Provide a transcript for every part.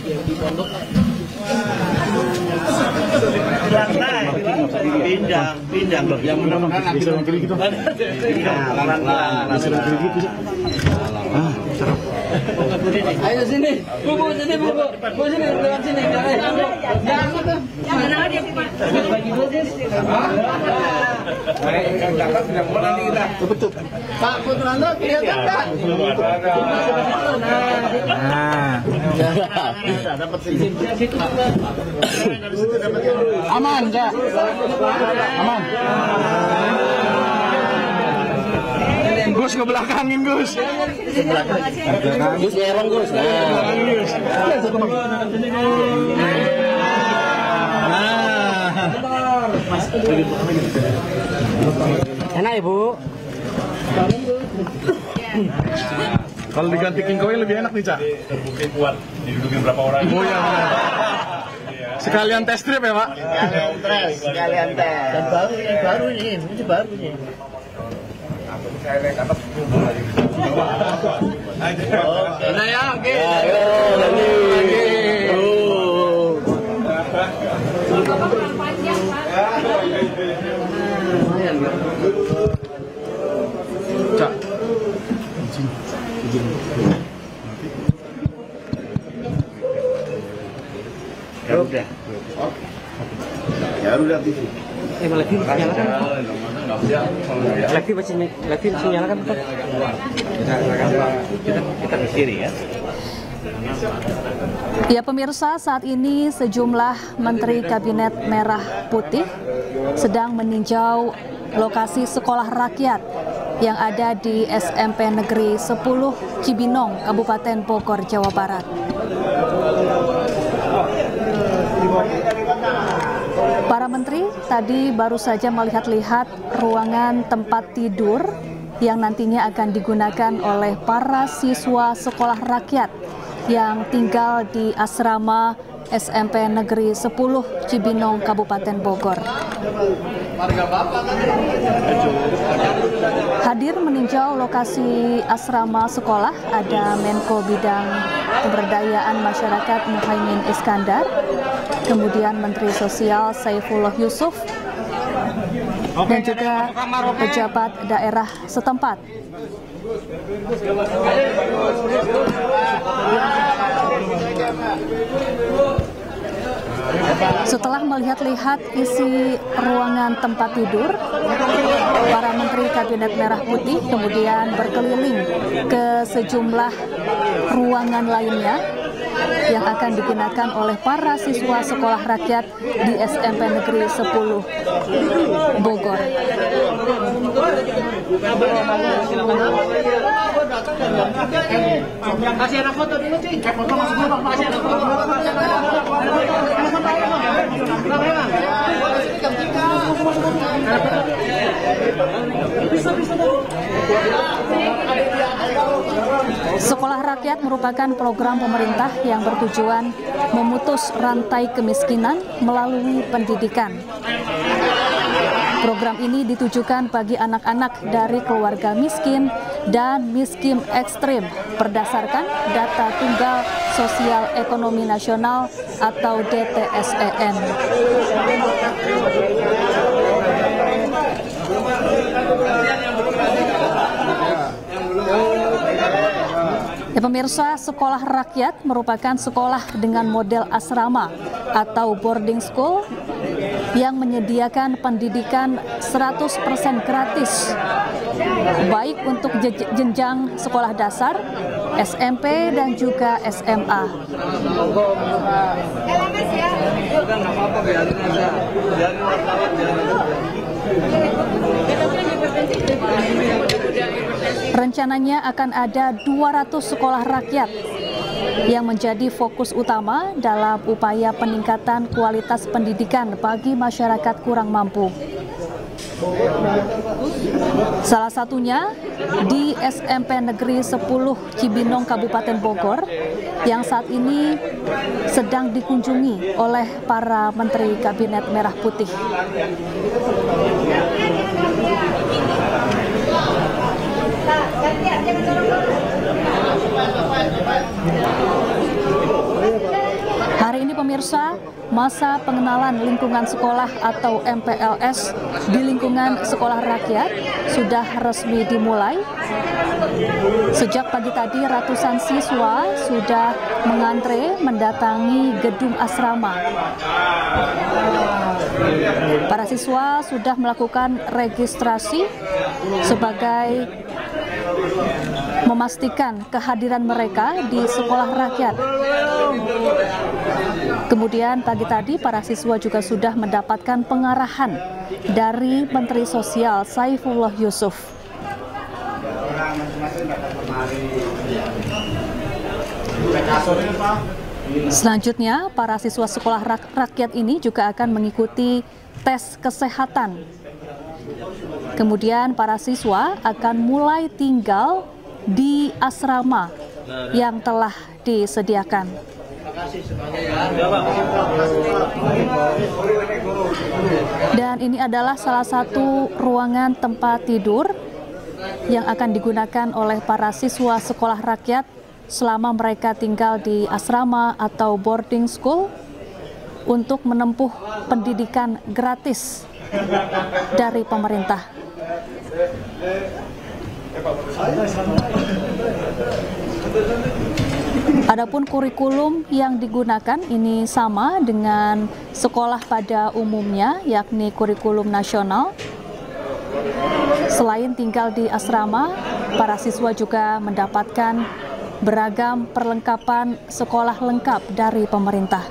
di pondok. Lantai, pinjang loh. Yang mudah-mudahan nanti gitu. Ayo sini, bu sini bu sini lewat sini. Jangan dia bagi dosis. Betul. Pak Putranto kelihatan kan? Dapat situ. Aman, Kak. Aman. Gus ke belakangin, Gus. Gus nyerong, Gus. Enak, Ibu. Kalau diganti King Koi lebih enak nih, Cak. Terbukti kuat didudukin berapa orang. Oh iya. Sekalian tes trip ya, Pak? Sekalian tes. Dan baru ini baru ini. Nah ya, oke. Cak. Ya udah. Ya udah TV. Lagi nyalakan. Lagi nyalakan. Kita ke kiri ya. Ya pemirsa, saat ini sejumlah Menteri Kabinet Merah Putih sedang meninjau lokasi sekolah rakyat yang ada di SMP Negeri 10 Cibinong, Kabupaten Bogor, Jawa Barat. Para menteri tadi baru saja melihat-lihat ruangan tempat tidur yang nantinya akan digunakan oleh para siswa sekolah rakyat yang tinggal di asrama SMP Negeri 10 Cibinong, Kabupaten Bogor. Hadir meninjau lokasi asrama sekolah ada Menko Bidang Pemberdayaan Masyarakat Muhaimin Iskandar, kemudian Menteri Sosial Saifullah Yusuf, dan juga pejabat daerah setempat. Setelah melihat-lihat isi ruangan tempat tidur, para Menteri Kabinet Merah Putih kemudian berkeliling ke sejumlah ruangan lainnya yang akan digunakan oleh para siswa sekolah rakyat di SMP Negeri 10 Bogor. Kasih anak foto dulu, Cing. Foto masuk dulu, kasih anak foto. Sekolah rakyat merupakan program pemerintah yang bertujuan memutus rantai kemiskinan melalui pendidikan. Program ini ditujukan bagi anak-anak dari keluarga miskin dan miskin ekstrim berdasarkan data Tunggal Sosial Ekonomi Nasional atau DTSEN. Ya, pemirsa, sekolah rakyat merupakan sekolah dengan model asrama atau boarding school yang menyediakan pendidikan 100% gratis, baik untuk jenjang sekolah dasar, SMP, dan juga SMA. Rencananya akan ada 200 sekolah rakyat yang menjadi fokus utama dalam upaya peningkatan kualitas pendidikan bagi masyarakat kurang mampu. Salah satunya di SMP Negeri 10 Cibinong, Kabupaten Bogor, yang saat ini sedang dikunjungi oleh para Menteri Kabinet Merah Putih. masa pengenalan lingkungan sekolah atau MPLS di lingkungan sekolah rakyat sudah resmi dimulai. Sejak pagi tadi ratusan siswa sudah mengantre mendatangi gedung asrama. Para siswa sudah melakukan registrasi sebagai memastikan kehadiran mereka di sekolah rakyat. Kemudian pagi tadi para siswa juga sudah mendapatkan pengarahan dari Menteri Sosial Saifullah Yusuf. Selanjutnya, para siswa sekolah rakyat ini juga akan mengikuti tes kesehatan. Kemudian para siswa akan mulai tinggal di asrama yang telah disediakan. Dan ini adalah salah satu ruangan tempat tidur yang akan digunakan oleh para siswa sekolah rakyat selama mereka tinggal di asrama atau boarding school untuk menempuh pendidikan gratis dari pemerintah. Adapun kurikulum yang digunakan ini sama dengan sekolah pada umumnya, yakni kurikulum nasional. Selain tinggal di asrama, para siswa juga mendapatkan beragam perlengkapan sekolah lengkap dari pemerintah.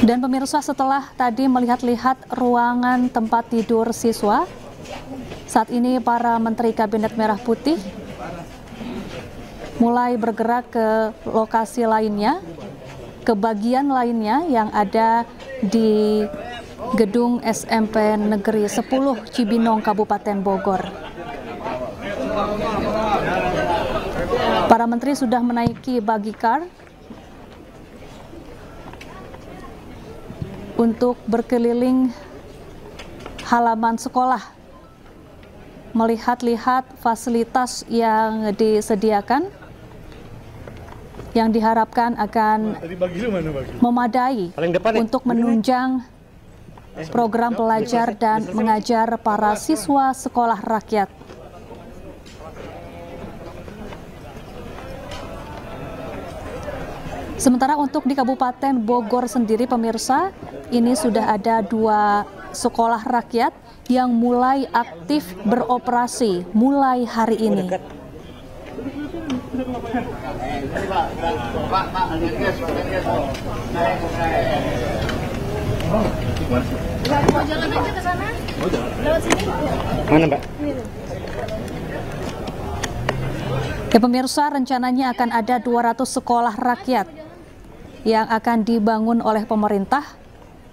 Dan pemirsa, setelah tadi melihat-lihat ruangan tempat tidur siswa, saat ini para Menteri Kabinet Merah Putih mulai bergerak ke lokasi lainnya, ke bagian lainnya yang ada di Gedung SMP Negeri 10 Cibinong, Kabupaten Bogor. Para menteri sudah menaiki buggy car untuk berkeliling halaman sekolah, melihat-lihat fasilitas yang disediakan, yang diharapkan akan memadai untuk menunjang program belajar dan mengajar para siswa sekolah rakyat. Sementara untuk di Kabupaten Bogor sendiri, pemirsa, ini sudah ada 2 sekolah rakyat yang mulai aktif beroperasi mulai hari ini. Mau jalan aja ke sana? Lewat sini? Mana, Mbak? Ya pemirsa, rencananya akan ada 200 sekolah rakyat yang akan dibangun oleh pemerintah,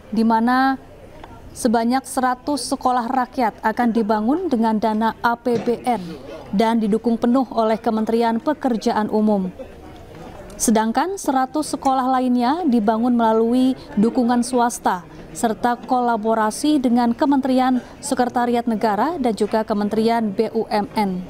di mana sebanyak 100 sekolah rakyat akan dibangun dengan dana APBN dan didukung penuh oleh Kementerian Pekerjaan Umum. Sedangkan 100 sekolah lainnya dibangun melalui dukungan swasta serta kolaborasi dengan Kementerian Sekretariat Negara dan juga Kementerian BUMN.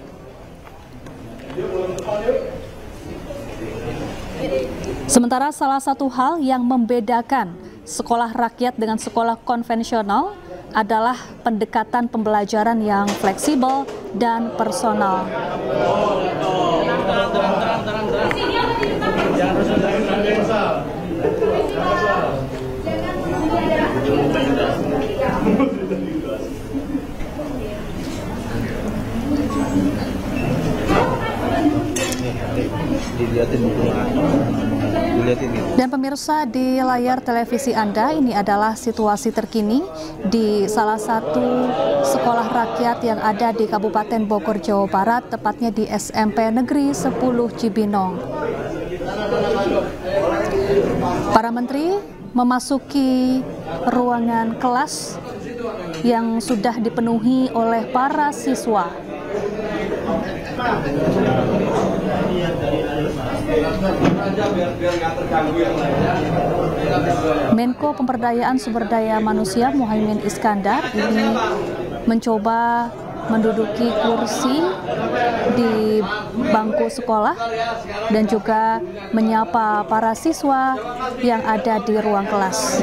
Sementara salah satu hal yang membedakan sekolah rakyat dengan sekolah konvensional adalah pendekatan pembelajaran yang fleksibel dan personal. Dan pemirsa, di layar televisi Anda, ini adalah situasi terkini di salah satu sekolah rakyat yang ada di Kabupaten Bogor, Jawa Barat, tepatnya di SMP Negeri 10 Cibinong. Para menteri memasuki ruangan kelas yang sudah dipenuhi oleh para siswa. Menko Pemberdayaan Sumber Daya Manusia Muhaimin Iskandar ini mencoba menduduki kursi di bangku sekolah dan juga menyapa para siswa yang ada di ruang kelas.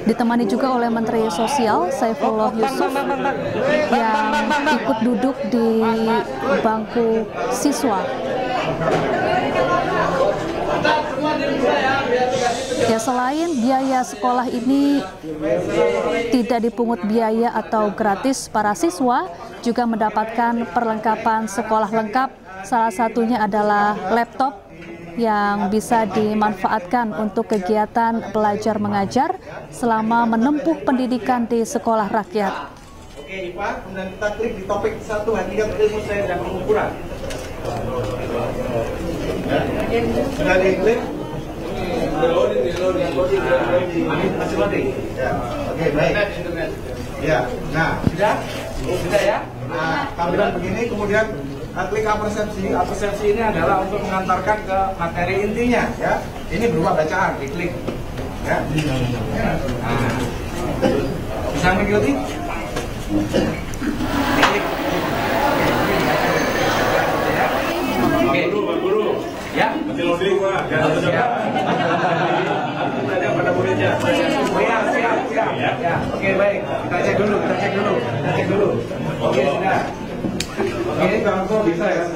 Ditemani juga oleh Menteri Sosial Saifullah Yusuf yang ikut duduk di bangku siswa. Ya, selain biaya sekolah ini tidak dipungut biaya atau gratis, para siswa juga mendapatkan perlengkapan sekolah lengkap. Salah satunya adalah laptop yang bisa dimanfaatkan untuk kegiatan belajar mengajar selama menempuh pendidikan di sekolah rakyat. Oke, Ipa, kemudian kita klik di topik 1 hakikat ilmu sains dan pengukuran. Sudah diklik. Masih loading. Ya. Oke, baik. Ya. Nah, sudah ya. Nah, tampilan begini, kemudian klik apersepsi. Apersepsi ini adalah untuk mengantarkan ke materi intinya, ya. Ini berupa bacaan, diklik. Ya. Nah, bisa mengikuti? Diklik. Oke, guru. Ya, Nanti loading, Pak. Siap. Tanya pada muridnya. Siap. Ya. Oke, baik. Kita cek dulu. Oke, sudah. Oke, Bangko bisa ya?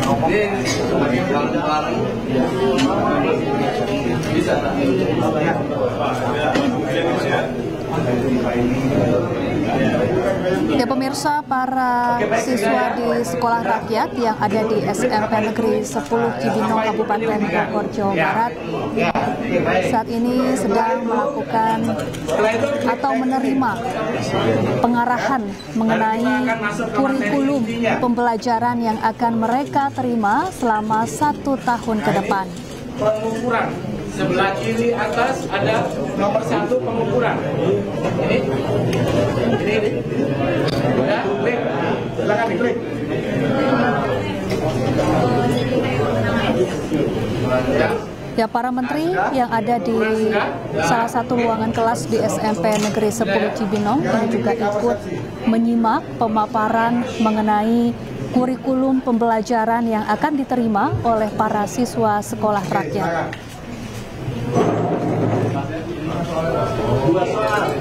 Oke, siap. Ya pemirsa, para siswa di sekolah rakyat yang ada di SMP Negeri 10 Cibinong, Kabupaten Bogor, Jawa Barat saat ini sedang melakukan atau menerima pengarahan mengenai kurikulum pembelajaran yang akan mereka terima selama 1 tahun ke depan. Pengukuran sebelah kiri atas ada nomor 1 pengukuran. Ini. Ya, klik. Silakan diklik. Ya, para menteri yang ada di salah satu ruangan kelas di SMP Negeri 10 Cibinong ini juga ikut menyimak pemaparan mengenai kurikulum pembelajaran yang akan diterima oleh para siswa sekolah rakyat.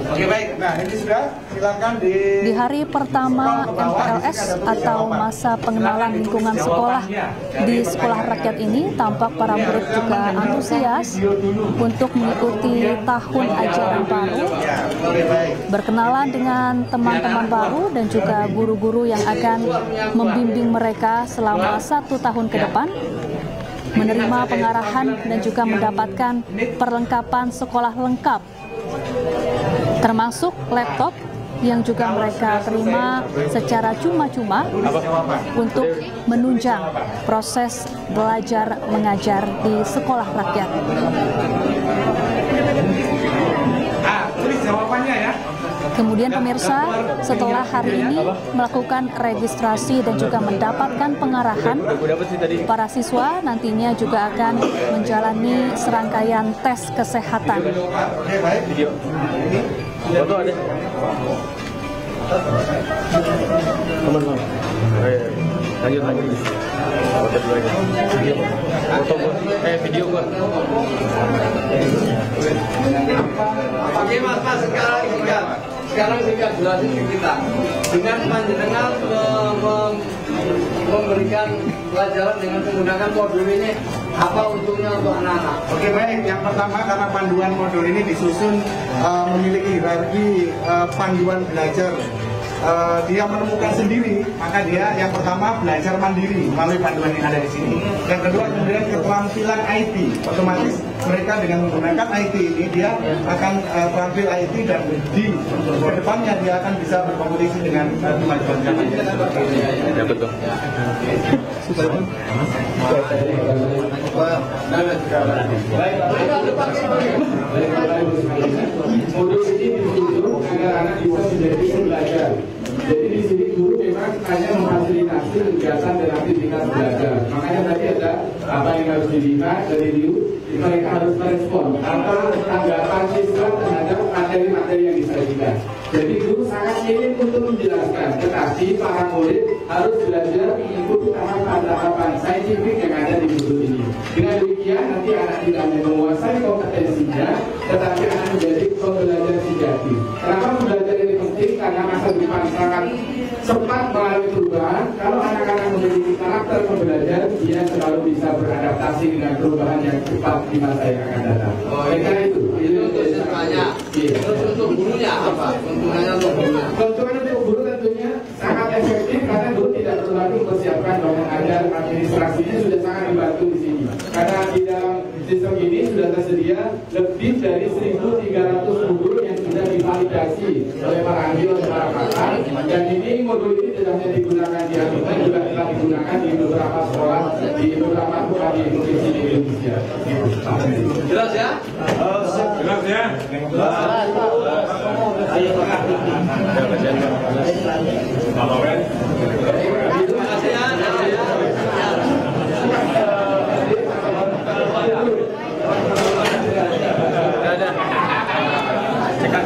Oke, baik. Nah, ini sudah. Silakan Di hari pertama MPLS atau masa pengenalan lingkungan sekolah di sekolah rakyat ini, tampak para murid juga antusias untuk mengikuti tahun ajaran baru, berkenalan dengan teman-teman baru dan juga guru-guru yang akan membimbing mereka selama 1 tahun ke depan, menerima pengarahan dan juga mendapatkan perlengkapan sekolah lengkap, termasuk laptop yang juga mereka terima secara cuma-cuma untuk menunjang proses belajar mengajar di sekolah rakyat. Tulis jawabannya ya. Kemudian pemirsa, setelah hari ini melakukan registrasi dan juga mendapatkan pengarahan, para siswa nantinya juga akan menjalani serangkaian tes kesehatan. Oke, baik. Video. Foto ada. Teman-teman. Lanjut. Foto dulu aja. Foto gua. Video gua. Oke Mas, sekarang singkat jelasin ke kita. Dengan panjenengan memberikan pelajaran dengan menggunakan modul ini, apa untungnya untuk anak-anak? Oke, baik. Yang pertama, karena panduan modul ini disusun memiliki hierarki panduan belajar. Dia menemukan sendiri, maka dia yang pertama belajar mandiri melalui panduan yang ada di sini. Yang kedua, kemudian keterampilan IT, otomatis mereka dengan menggunakan IT ini dia akan terampil IT dan di kedepannya dia akan bisa berkompetisi dengan kemajuan zaman. Ya betul. Modul ini ditujukan agar anak bisa menjadi pembelajar. Jadi di sini guru memang hanya memfasilitasi kegiatan dan aktivitas belajar. Makanya tadi ada apa yang harus dilihat dari dulu, mereka harus merespon apa tanggapan siswa terhadap materi-materi yang disajikan. Jadi guru sangat minim untuk menjelaskan, tetapi para murid harus belajar mengikuti tahapan-tahapan saintifik yang ada di buku ini. Dengan demikian nanti anak tidak hanya menguasai kompetensinya, tetapi akan menjadi pembelajar sejati. Kenapa belajar ini penting? Karena masa depan sangat cepat melalui perubahan. Kalau anak-anak memiliki karakter pembelajar, dia selalu bisa beradaptasi dengan perubahan yang cepat di masa yang akan datang. Karena itu untuk semuanya. Terus untuk gurunya apa? Keuntungannya untuk gurunya? Keuntungan untuk guru tentunya sangat efektif karena guru tidak perlu lagi mempersiapkan banyak ajar, administrasinya sudah sangat dibantu di sini. Karena di dalam sistem ini sudah tersedia lebih dari 1.300 guru yang sudah divalidasi oleh para ahli dan para pakar. Dan ini modul ini tidak hanya digunakan di Afrika, juga telah digunakan di beberapa sekolah di beberapa kota di provinsi di Indonesia. Jelas ya? Jelas ya? Terima kasih ya.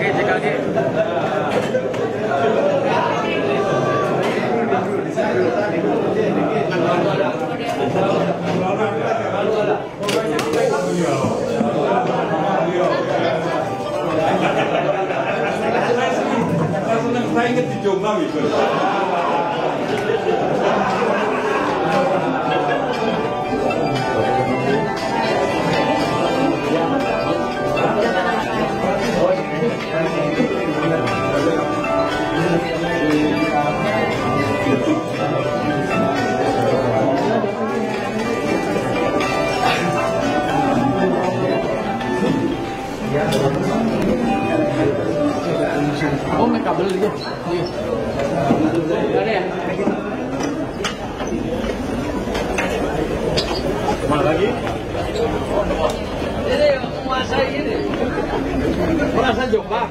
Cek kaki. Saya ingat di Jombang itu. Oh, make kabel juga. Ada ya? Mana lagi? Ini yang menguasai ini. Merasa Jombang.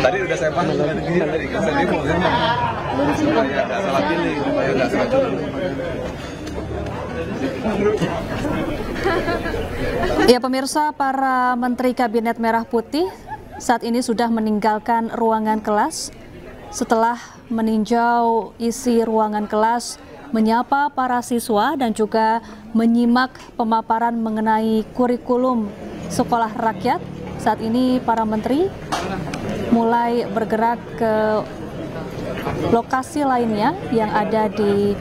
Tadi udah saya paham tadi kan saya mau supaya nggak salah pilih, supaya nggak salah pilih. Ya pemirsa, para Menteri Kabinet Merah Putih saat ini sudah meninggalkan ruangan kelas. Setelah meninjau isi ruangan kelas, menyapa para siswa dan juga menyimak pemaparan mengenai kurikulum sekolah rakyat. Saat ini para menteri mulai bergerak ke lokasi lainnya yang ada di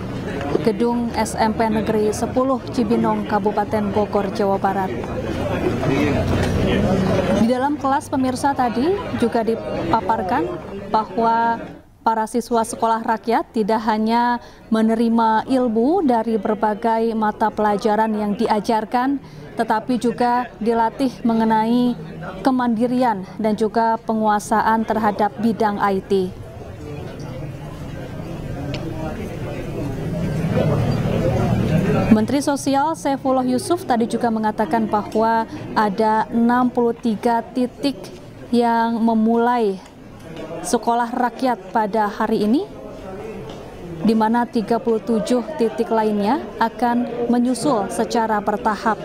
Gedung SMP Negeri 10 Cibinong, Kabupaten Bogor, Jawa Barat. Di dalam kelas pemirsa tadi juga dipaparkan bahwa para siswa sekolah rakyat tidak hanya menerima ilmu dari berbagai mata pelajaran yang diajarkan, tetapi juga dilatih mengenai kemandirian dan juga penguasaan terhadap bidang IT. Menteri Sosial Saifullah Yusuf tadi juga mengatakan bahwa ada 63 titik yang memulai sekolah rakyat pada hari ini, di mana 37 titik lainnya akan menyusul secara bertahap.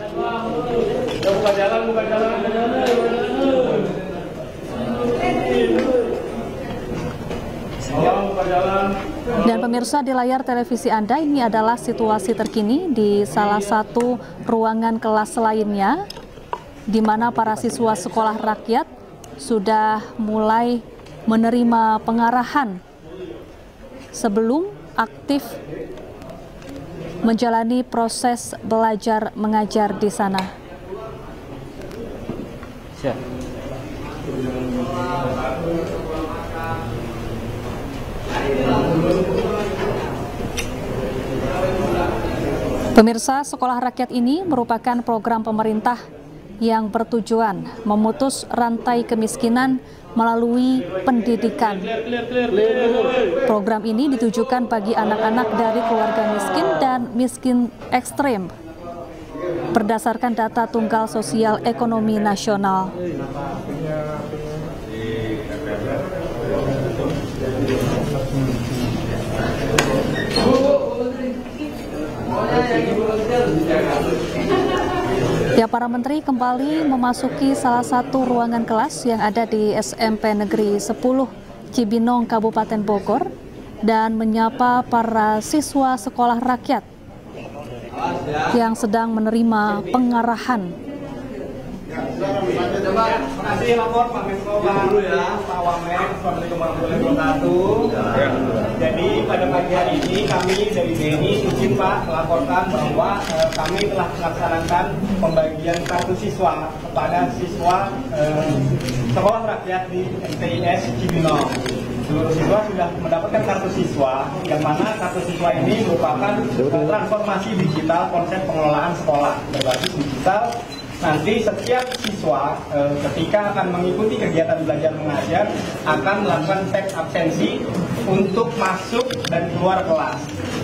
Dan pemirsa, di layar televisi Anda ini adalah situasi terkini di salah satu ruangan kelas lainnya, di mana para siswa sekolah rakyat sudah mulai menerima pengarahan sebelum aktif menjalani proses belajar mengajar di sana. Pemirsa, sekolah rakyat ini merupakan program pemerintah yang bertujuan memutus rantai kemiskinan melalui pendidikan. Program ini ditujukan bagi anak-anak dari keluarga miskin dan miskin ekstrem. berdasarkan data Tunggal Sosial Ekonomi Nasional. Ya, para menteri kembali memasuki salah satu ruangan kelas yang ada di SMP Negeri 10 Cibinong, Kabupaten Bogor, dan menyapa para siswa sekolah rakyat yang sedang menerima pengarahan. Terima kasih lapor Pak Menko dulu ya, Pak Wamen, Assalamualaikum warahmatullahi wabarakatuh. Jadi pada pagi hari ini kami dari BNI izin Pak melaporkan bahwa kami telah melaksanakan pembagian kartu siswa kepada siswa sekolah rakyat di MTIS Cibinong. Seluruh siswa sudah mendapatkan kartu siswa, yang mana kartu siswa ini merupakan transformasi digital konsep pengelolaan sekolah berbasis digital. Nanti setiap siswa ketika akan mengikuti kegiatan belajar mengajar akan melakukan tes absensi untuk masuk dan keluar kelas.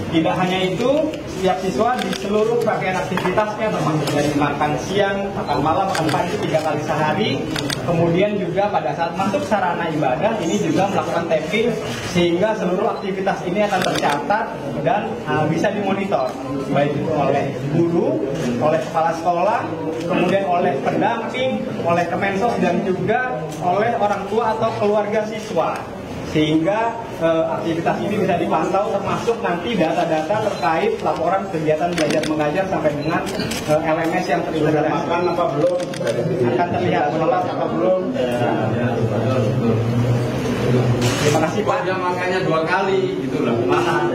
Tidak hanya itu, setiap siswa di seluruh rangkaian aktivitasnya termasuk dari makan siang, makan malam, makan pagi 3 kali sehari. Kemudian juga pada saat masuk sarana ibadah ini juga melakukan tapping sehingga seluruh aktivitas ini akan tercatat dan bisa dimonitor baik itu oleh guru, oleh kepala sekolah, kemudian oleh pendamping, oleh Kemensos dan juga oleh orang tua atau keluarga siswa. Sehingga aktivitas ini bisa dipantau termasuk nanti data-data terkait laporan kegiatan belajar mengajar sampai dengan LMS yang terintegrasi. Makan apa belum? Akan terlihat sholat apa belum. Terima kasih Pak. Dia makannya 2 kali gitu loh. Mana?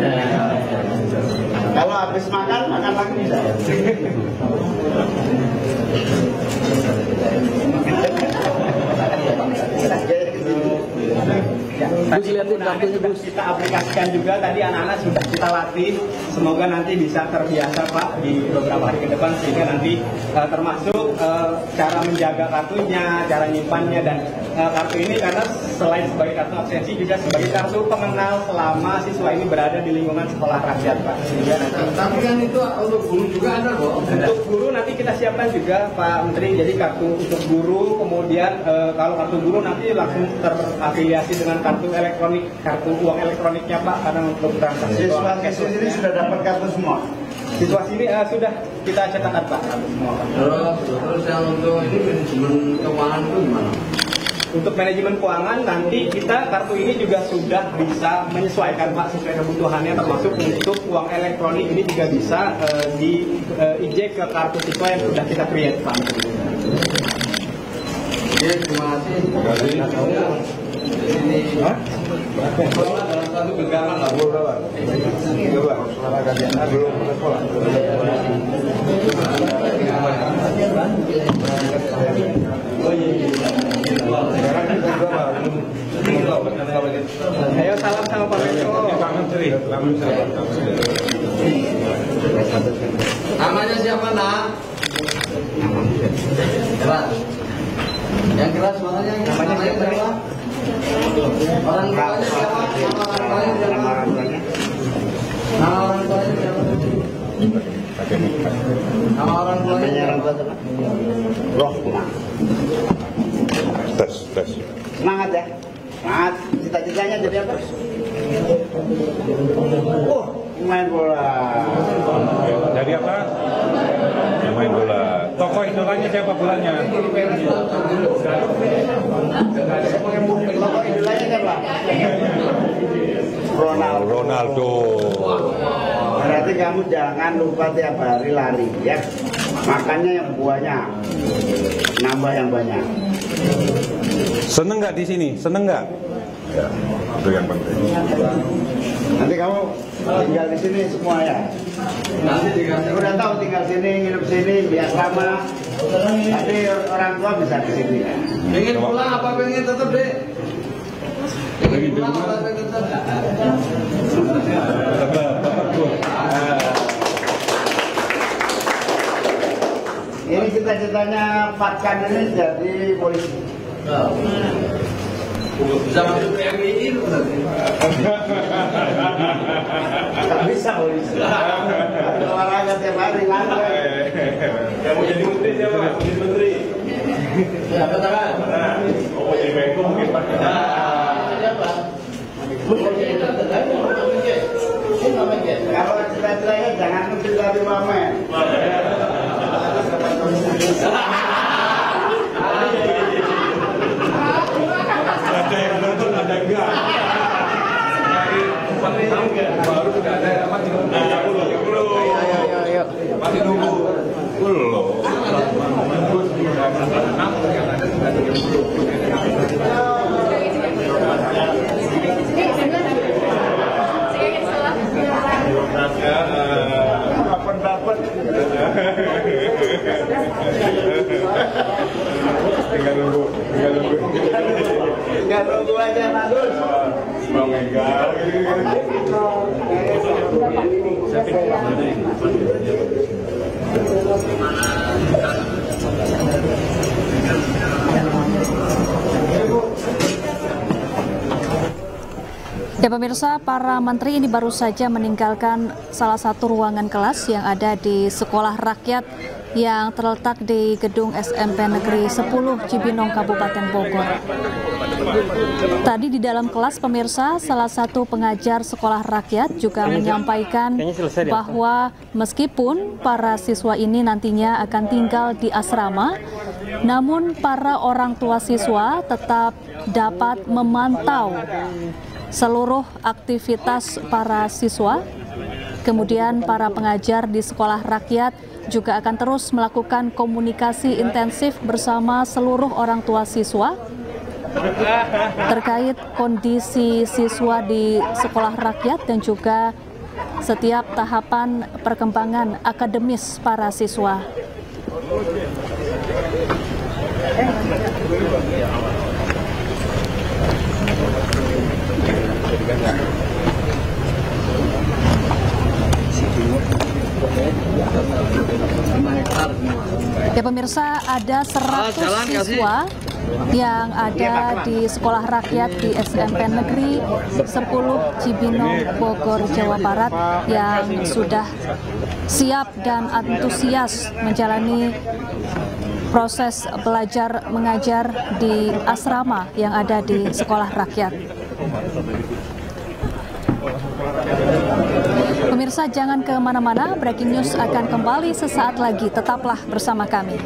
Kalau habis makan lagi tidak. Tadi kita aplikasikan juga, tadi anak-anak sudah kita latih, semoga nanti bisa terbiasa Pak di beberapa hari ke depan sehingga nanti termasuk cara menjaga kartunya, cara nyimpannya, dan kartu ini karena selain sebagai kartu absensi juga sebagai kartu pengenal selama siswa ini berada di lingkungan sekolah rakyat Pak. Sehingga nanti, tapi kan itu untuk guru juga ada kok. Untuk guru nanti kita siapkan juga Pak Menteri, jadi kartu untuk guru, kemudian kalau kartu guru nanti langsung terafiliasi dengan kartu elektronik, kartu uang elektroniknya Pak, karena untuk transaksi Siswa ini sudah dapat kartu semua. Siswa sini sudah kita cetakkan Pak kartu semua Pak. Terus yang untuk ini manajemen keuangan itu gimana? Untuk manajemen keuangan nanti kita kartu ini juga sudah bisa menyesuaikan Pak sesuai kebutuhannya, termasuk untuk uang elektronik ini juga bisa di-eject ke kartu siswa yang sudah kita create Pak. Oke, terima kasih. Ini dalam satu genggaman lah. Coba, suara kalian belum sekolah. Ayo salam sama Pak Menko. Namanya siapa nak? Keras. Yang keras suaranya namanya siapa? Orang tuanya siapa? Nama orang tuanya siapa? Nama orang tuanya siapa? Nama orang tuanya siapa? Rohma. Tes. Semangat ya. Semangat. Cita-citanya jadi apa? Main bola. Jadi apa? Main bola. Tokoh idolanya siapa bolanya? Tokoh idolanya siapa? Ronaldo. Berarti kamu jangan lupa tiap hari lari ya. Makannya yang banyak, nambah yang banyak. Seneng nggak di sini? Seneng nggak? Ya, itu yang penting. Nanti kamu tinggal di sini semua ya. Nanti udah tahu tinggal sini, nginep sini, biar sama. Tapi orang tua bisa di sini ya. Pengen pulang apa pengen tetap deh? Pengen pulang apa pengen tetap? Ini cita-citanya Fatkan ini jadi polisi. Bisa masuk ke MII itu nanti. Tak bisa polisi. Ada olahraga tiap hari lantai. Kalau cerai-cerainya jangan kecil dari wamen. Ada yang nonton, ada enggak? Baru sudah ada apa? 30. Masih nunggu. Belum. Dapat. Tinggal nunggu. Tinggal nunggu aja, Mandul. Bang Ega. Ya pemirsa, para menteri ini baru saja meninggalkan salah satu ruangan kelas yang ada di Sekolah Rakyat yang terletak di Gedung SMP Negeri 10 Cibinong, Kabupaten Bogor. Tadi di dalam kelas pemirsa, salah satu pengajar Sekolah Rakyat juga menyampaikan bahwa meskipun para siswa ini nantinya akan tinggal di asrama, namun para orang tua siswa tetap dapat memantau seluruh aktivitas para siswa. Kemudian para pengajar di Sekolah Rakyat juga akan terus melakukan komunikasi intensif bersama seluruh orang tua siswa terkait kondisi siswa di Sekolah Rakyat dan juga setiap tahapan perkembangan akademis para siswa. Ya pemirsa, ada 100 siswa yang ada di Sekolah Rakyat di SMP Negeri 10 Cibinong, Bogor, Jawa Barat yang sudah siap dan antusias menjalani proses belajar mengajar di asrama yang ada di Sekolah Rakyat. Pemirsa, jangan kemana-mana, breaking news akan kembali sesaat lagi, tetaplah bersama kami.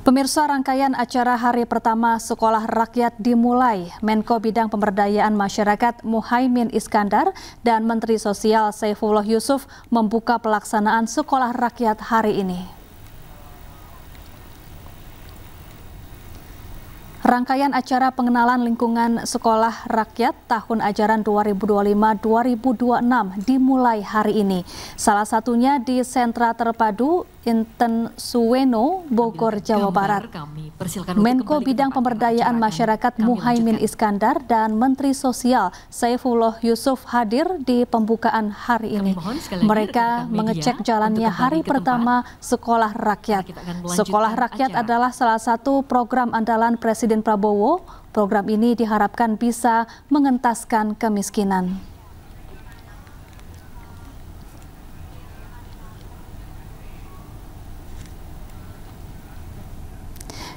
Pemirsa, rangkaian acara hari pertama Sekolah Rakyat dimulai. Menko Bidang Pemberdayaan Masyarakat Muhaimin Iskandar dan Menteri Sosial Saifullah Yusuf membuka pelaksanaan Sekolah Rakyat hari ini. Rangkaian acara pengenalan lingkungan Sekolah Rakyat tahun ajaran 2025-2026 dimulai hari ini. Salah satunya di Sentra Terpadu Inten Suweno, Bogor, Jawa Barat. Menko Bidang Pemberdayaan Masyarakat Muhaimin Iskandar dan Menteri Sosial Saifullah Yusuf hadir di pembukaan hari ini. Mereka mengecek jalannya hari pertama Sekolah Rakyat. Sekolah Rakyat adalah salah satu program andalan Presiden Prabowo. Program ini diharapkan bisa mengentaskan kemiskinan.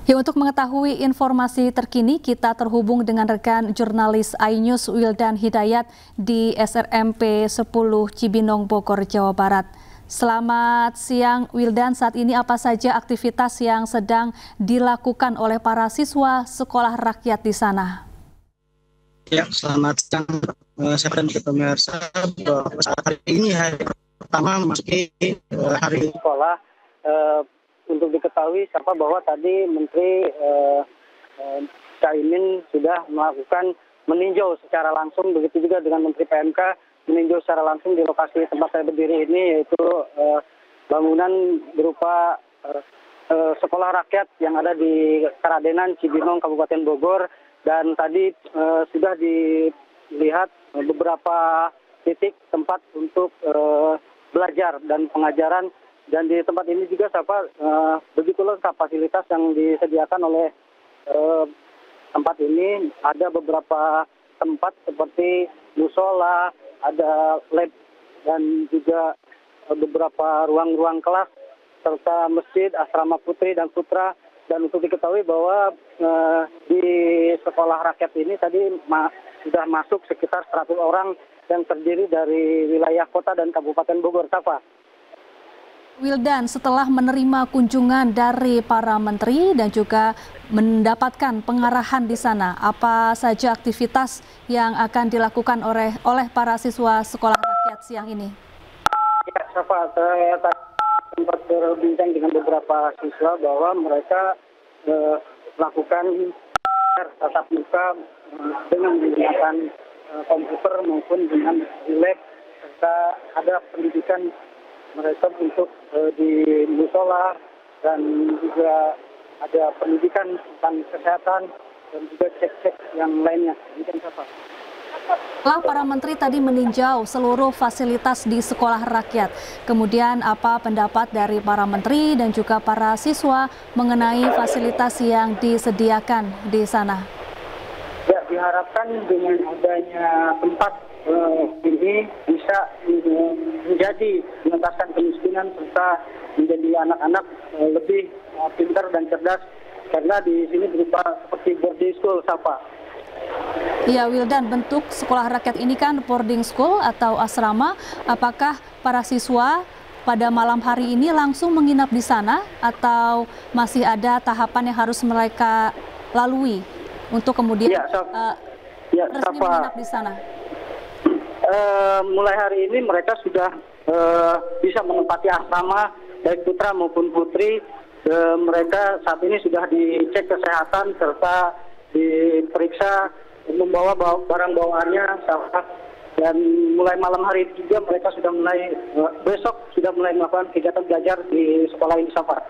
Ya, untuk mengetahui informasi terkini, kita terhubung dengan rekan jurnalis iNews Wildan Hidayat di SRMP 10 Cibinong, Bogor, Jawa Barat. Selamat siang Wildan, saat ini apa saja aktivitas yang sedang dilakukan oleh para siswa Sekolah Rakyat di sana? Ya, selamat siang saya dan pemirsa. Saat hari ini hari pertama memasuki hari sekolah. Untuk diketahui siapa bahwa tadi Menteri Caimin sudah melakukan meninjau secara langsung, begitu juga dengan Menteri PMK meninjau secara langsung di lokasi tempat saya berdiri ini, yaitu bangunan berupa Sekolah Rakyat yang ada di Karadenan, Cibinong, Kabupaten Bogor. Dan tadi sudah dilihat beberapa titik tempat untuk belajar dan pengajaran. Dan di tempat ini juga begitu lengkap fasilitas yang disediakan oleh tempat ini. Ada beberapa tempat seperti musola, ada lab dan juga beberapa ruang-ruang kelas serta masjid, asrama putri dan putra. Dan untuk diketahui bahwa di sekolah rakyat ini tadi sudah masuk sekitar 100 orang yang terdiri dari wilayah kota dan Kabupaten Bogor. Safa. Wildan, setelah menerima kunjungan dari para menteri dan juga mendapatkan pengarahan di sana, apa saja aktivitas yang akan dilakukan oleh para siswa sekolah rakyat siang ini? Ya, Safa, saya sempat berbincang dengan beberapa siswa bahwa mereka melakukan tatap muka dengan menggunakan komputer maupun dengan lab, serta ada pendidikan mereka untuk di musola dan juga ada pendidikan tentang kesehatan dan juga cek-cek yang lainnya. Mungkin Safa. Setelah para menteri tadi meninjau seluruh fasilitas di sekolah rakyat, kemudian apa pendapat dari para menteri dan juga para siswa mengenai fasilitas yang disediakan di sana? Ya, diharapkan dengan adanya tempat ini bisa menjadi mengentaskan kemiskinan serta menjadi anak-anak lebih pintar dan cerdas, karena di sini berupa seperti boarding school, Safa. Ya, Wildan, bentuk sekolah rakyat ini kan boarding school atau asrama. Apakah para siswa pada malam hari ini langsung menginap di sana atau masih ada tahapan yang harus mereka lalui untuk kemudian resmi menginap di sana? Mulai hari ini mereka sudah bisa menempati asrama baik putra maupun putri. Mereka saat ini sudah dicek kesehatan serta diperiksa membawa barang bawaannya, dan mulai malam hari juga mereka sudah mulai besok sudah mulai melakukan kegiatan belajar di sekolah ini, Safa.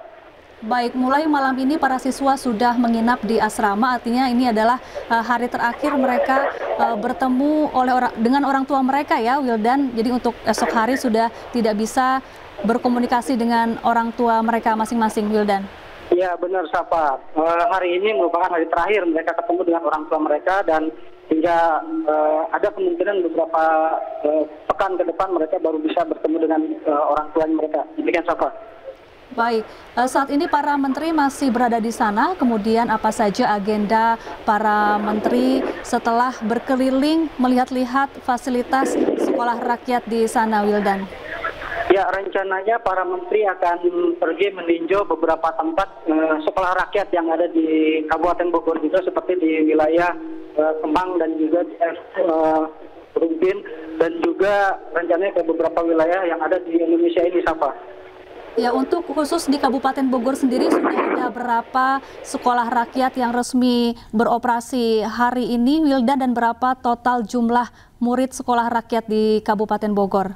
Baik, mulai malam ini para siswa sudah menginap di asrama, artinya ini adalah hari terakhir mereka bertemu dengan orang tua mereka ya, Wildan. Jadi untuk esok hari sudah tidak bisa berkomunikasi dengan orang tua mereka masing-masing, Wildan. Ya, benar, Safa. Hari ini merupakan hari terakhir mereka ketemu dengan orang tua mereka, dan hingga ada kemungkinan beberapa pekan ke depan mereka baru bisa bertemu dengan orang tua mereka. Demikian, Safa. Baik, saat ini para menteri masih berada di sana, kemudian apa saja agenda para menteri setelah berkeliling melihat-lihat fasilitas sekolah rakyat di sana, Wildan? Ya, rencananya para menteri akan pergi meninjau beberapa tempat sekolah rakyat yang ada di Kabupaten Bogor juga, seperti di wilayah Kemang dan juga Rumpin, dan juga rencananya ke beberapa wilayah yang ada di Indonesia ini, Safa. Ya, untuk khusus di Kabupaten Bogor sendiri sudah ada berapa sekolah rakyat yang resmi beroperasi hari ini, Wildan, dan berapa total jumlah murid sekolah rakyat di Kabupaten Bogor?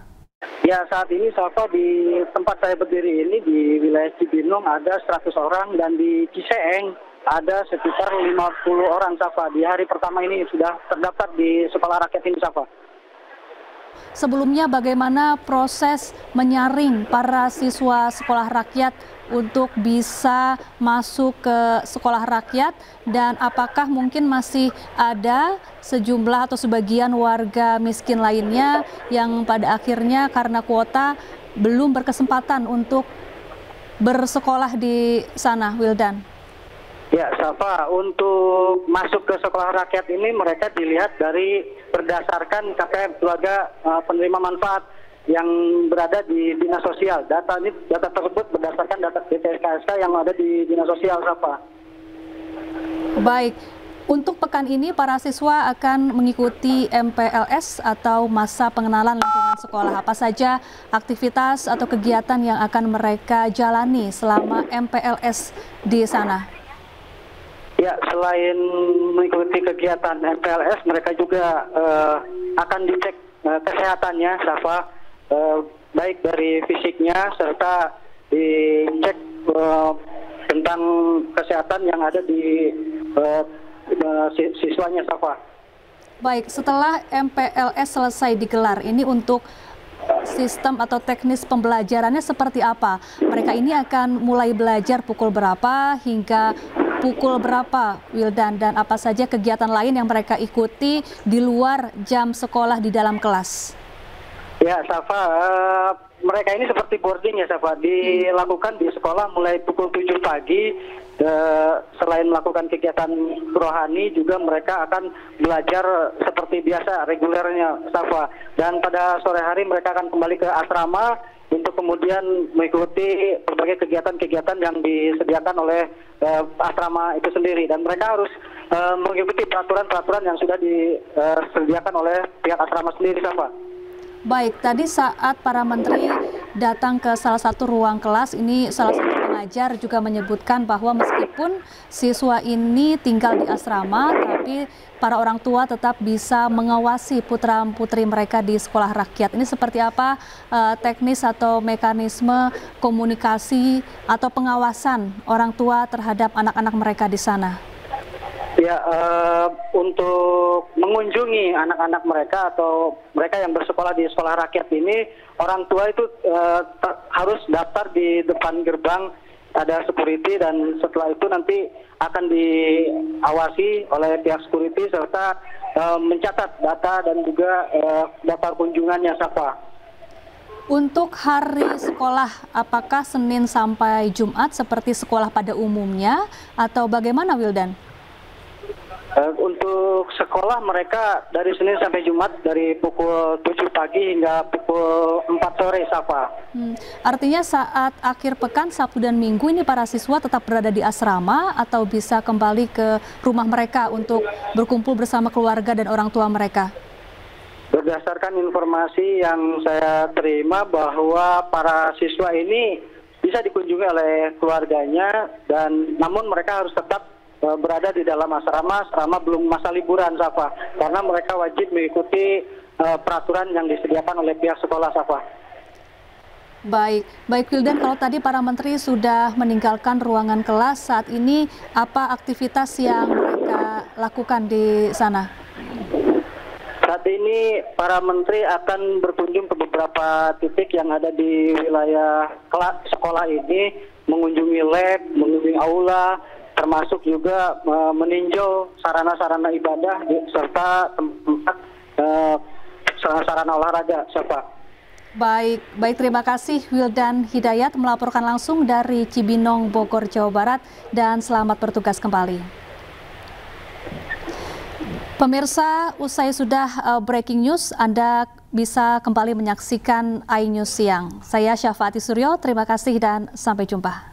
Ya, saat ini, Safa, di tempat saya berdiri ini di wilayah Cibinong ada 100 orang, dan di Ciseeng ada sekitar 50 orang, Safa. Di hari pertama ini sudah terdaftar di sekolah rakyat ini, Safa. Sebelumnya bagaimana proses menyaring para siswa sekolah rakyat untuk bisa masuk ke sekolah rakyat, dan apakah mungkin masih ada sejumlah atau sebagian warga miskin lainnya yang pada akhirnya karena kuota belum berkesempatan untuk bersekolah di sana, Wildan? Ya, Safa, untuk masuk ke sekolah rakyat ini mereka dilihat dari berdasarkan KPM keluarga penerima manfaat yang berada di dinas sosial. Data tersebut berdasarkan data DTSK yang ada di dinas sosial, Safa. Baik, untuk pekan ini para siswa akan mengikuti MPLS atau masa pengenalan lingkungan sekolah. Apa saja aktivitas atau kegiatan yang akan mereka jalani selama MPLS di sana? Ya, selain mengikuti kegiatan MPLS, mereka juga akan dicek kesehatannya, Safa, baik dari fisiknya serta dicek tentang kesehatan yang ada di siswanya, Safa. Baik, setelah MPLS selesai digelar, ini untuk sistem atau teknis pembelajarannya seperti apa? Mereka ini akan mulai belajar pukul berapa hingga pukul berapa, Wildan, dan apa saja kegiatan lain yang mereka ikuti di luar jam sekolah di dalam kelas? Ya, Safa, mereka ini seperti boarding ya, Safa. Dilakukan di sekolah mulai pukul 7 pagi. Selain melakukan kegiatan rohani, juga mereka akan belajar seperti biasa, regulernya, Safa. Dan pada sore hari mereka akan kembali ke asrama untuk kemudian mengikuti berbagai kegiatan-kegiatan yang disediakan oleh asrama itu sendiri. Dan mereka harus mengikuti peraturan-peraturan yang sudah disediakan oleh pihak asrama sendiri, Safa. Baik, tadi saat para menteri datang ke salah satu ruang kelas, ini salah satu pengajar juga menyebutkan bahwa meskipun siswa ini tinggal di asrama, tapi para orang tua tetap bisa mengawasi putra-putri mereka di sekolah rakyat. Ini seperti apa teknis atau mekanisme komunikasi atau pengawasan orang tua terhadap anak-anak mereka di sana? Ya, untuk mengunjungi anak-anak mereka atau mereka yang bersekolah di sekolah rakyat ini, orang tua itu harus daftar di depan gerbang, ada security, dan setelah itu nanti akan diawasi oleh pihak security serta mencatat data dan juga daftar kunjungannya, Safa. Untuk hari sekolah, apakah Senin sampai Jumat seperti sekolah pada umumnya atau bagaimana, Wildan? Untuk sekolah mereka dari Senin sampai Jumat dari pukul 7 pagi hingga pukul 4 sore, Safa. Artinya saat akhir pekan, Sabtu dan Minggu ini para siswa tetap berada di asrama atau bisa kembali ke rumah mereka untuk berkumpul bersama keluarga dan orang tua mereka? Berdasarkan informasi yang saya terima bahwa para siswa ini bisa dikunjungi oleh keluarganya, dan namun mereka harus tetap berada di dalam asrama selama belum masa liburan, Safa, karena mereka wajib mengikuti peraturan yang disediakan oleh pihak sekolah, Safa. Baik, Wildan, kalau tadi para menteri sudah meninggalkan ruangan kelas, saat ini apa aktivitas yang mereka lakukan di sana? Saat ini para menteri akan berkunjung ke beberapa titik yang ada di wilayah sekolah ini, mengunjungi lab, mengunjungi aula, termasuk juga meninjau sarana-sarana ibadah serta tempat sarana-sarana olahraga, Safa. Baik, terima kasih Wildan Hidayat melaporkan langsung dari Cibinong, Bogor, Jawa Barat, dan selamat bertugas kembali. Pemirsa, usai sudah breaking news, Anda bisa kembali menyaksikan iNews Siang. Saya Syafati Suryo, terima kasih dan sampai jumpa.